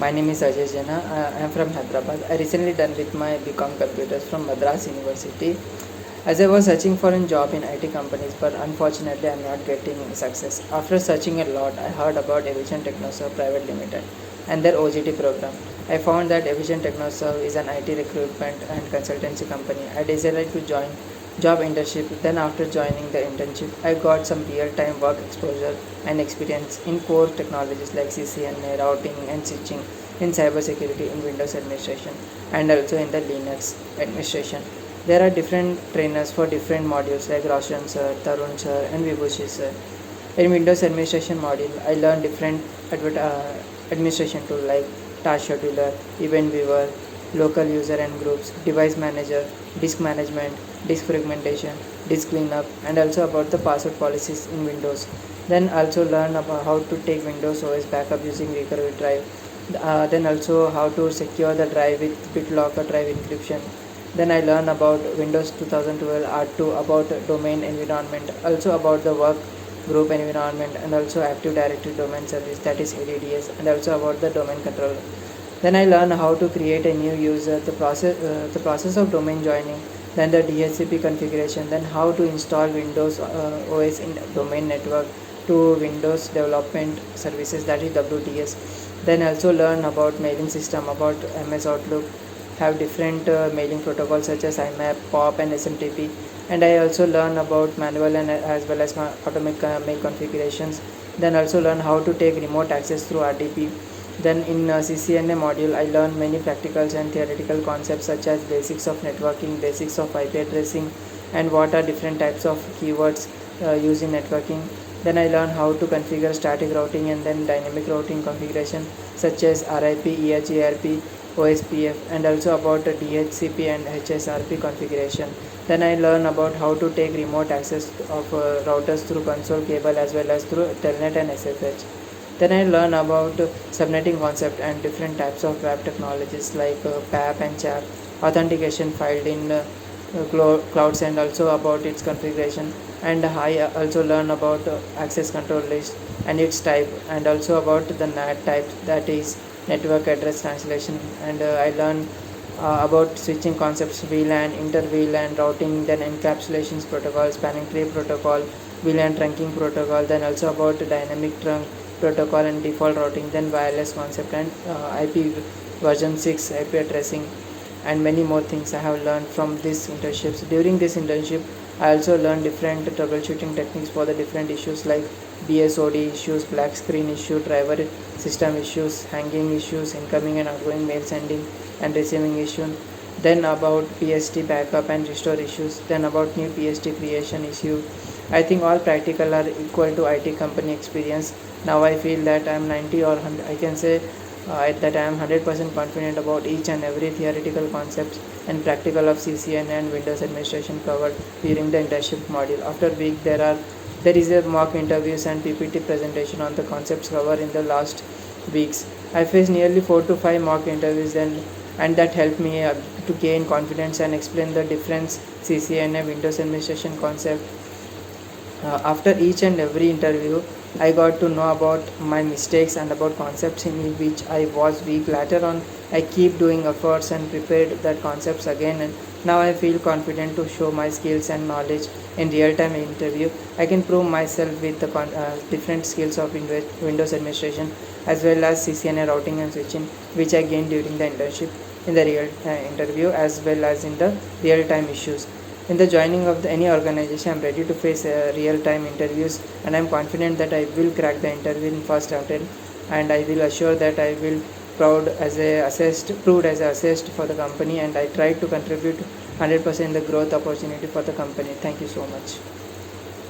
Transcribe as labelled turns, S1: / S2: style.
S1: My name is Ajay Jain. I am from Hyderabad. I recently done with my BCom Computers from Madras University. As I was searching for a job in IT companies, but unfortunately I am not getting success. After searching a lot, I heard about Evision Technoserve Private Limited and their OGT program. I found that Evision Technoserve is an IT recruitment and consultancy company. I decided to join job internship. Then after joining the internship, I got some real-time work exposure and experience in core technologies like CCNA, routing and switching, in cybersecurity, in Windows administration, and also in the Linux administration. There are different trainers for different modules like Roshan sir, Tarun sir, and Vibhushi sir. In Windows administration module, I learned different administration tools like task scheduler, event viewer, local user and groups, device manager, disk management, disk fragmentation, disk cleanup, and also about the password policies in Windows. Then also learn about how to take Windows OS backup using recovery drive. Then also how to secure the drive with BitLocker drive encryption. Then I learn about Windows 2012 R2, about domain environment, also about the work group environment, and also Active Directory Domain Service, that is ADDS, and also about the domain controller. Then I learn how to create a new user, the process of domain joining, then the DHCP configuration, then how to install Windows OS in domain network to Windows Development Services, that is WDS. Then also learn about mailing system, about MS Outlook, have different mailing protocols such as IMAP, POP, and SMTP. And I also learn about manual and as well as automatic mail configurations. Then also learn how to take remote access through RDP. Then in CCNA module, I learned many practicals and theoretical concepts such as basics of networking, basics of IP addressing, and what are different types of keywords used in networking. Then I learned how to configure static routing and then dynamic routing configuration such as RIP, ERGRP, OSPF, and also about DHCP and HSRP configuration. Then I learn about how to take remote access of routers through console cable as well as through Telnet and SFH. Then I learn about subnetting concept and different types of web technologies like PAP and CHAP, authentication filed in clouds, and also about its configuration. And I also learn about access control list and its type, and also about the NAT type, that is network address translation. And I learn about switching concepts, VLAN, inter-VLAN routing, then encapsulations protocol, spanning tree protocol, VLAN trunking protocol, then also about dynamic trunk protocol and default routing, then wireless concept and IP version 6 IP addressing, and many more things I have learned from these internships. During this internship, I also learned different troubleshooting techniques for the different issues like BSOD issues, black screen issue, driver system issues, hanging issues, incoming and outgoing mail sending and receiving issue. Then about PST backup and restore issues. Then about new PST creation issue. I think all practical are equal to IT company experience. Now I feel that I am 90 or 100, I can say that I am 100% confident about each and every theoretical concepts and practical of CCNA and Windows administration covered during the internship module. After week there is a mock interviews and PPT presentation on the concepts covered in the last weeks. I faced nearly 4 to 5 mock interviews and that helped me to gain confidence and explain the difference CCNA Windows administration concept. After each and every interview, I got to know about my mistakes and about concepts in which I was weak. Later on, I keep doing efforts and prepared that concepts again, and now I feel confident to show my skills and knowledge in real-time interview. I can prove myself with the different skills of Windows administration as well as CCNA routing and switching, which I gained during the internship in the real interview as well as in the real-time issues. In the joining of any organization, I am ready to face real-time interviews, and I am confident that I will crack the interview in first attempt, and I will assure that I will proved as assessed for the company, and I try to contribute 100% in the growth opportunity for the company. Thank you so much.